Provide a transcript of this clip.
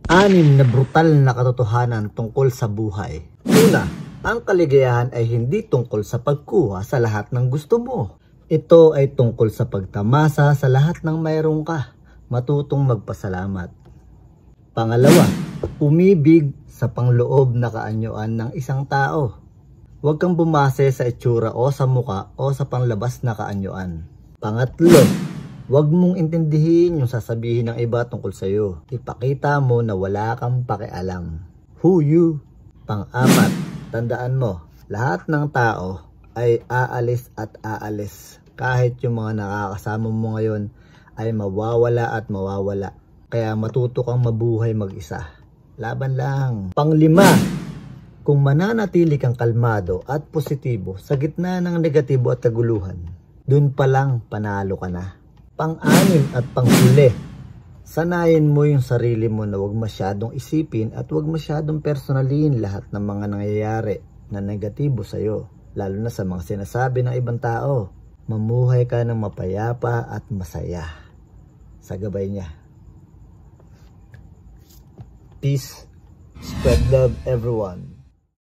Anim na brutal na katotohanan tungkol sa buhay. Una, ang kaligayahan ay hindi tungkol sa pagkuha sa lahat ng gusto mo. Ito ay tungkol sa pagtamasa sa lahat ng mayroon ka. Matutong magpasalamat. Pangalawa, umibig sa pangloob na kaanyuan ng isang tao. Huwag kang bumase sa itsura o sa muka o sa panlabas na kaanyuan. Pangatlo, huwag mong intindihin yung sasabihin ng iba tungkol sa'yo. Ipakita mo na wala kang pakialam. Who you? Pang-apat, tandaan mo, lahat ng tao ay aalis at aalis. Kahit yung mga nakakasama mo ngayon ay mawawala at mawawala. Kaya matuto kang mabuhay mag-isa. Laban lang. Panglima, kung mananatili kang kalmado at positibo sa gitna ng negatibo at kaguluhan, dun pa lang panalo ka na. Pang-anim at panghuli, sanayin mo yung sarili mo na huwag masyadong isipin at huwag masyadong personalin lahat ng mga nangyayari na negatibo sa'yo, lalo na sa mga sinasabi ng ibang tao. Mamuhay ka ng mapayapa at masaya sa gabay niya. Peace, spread love everyone.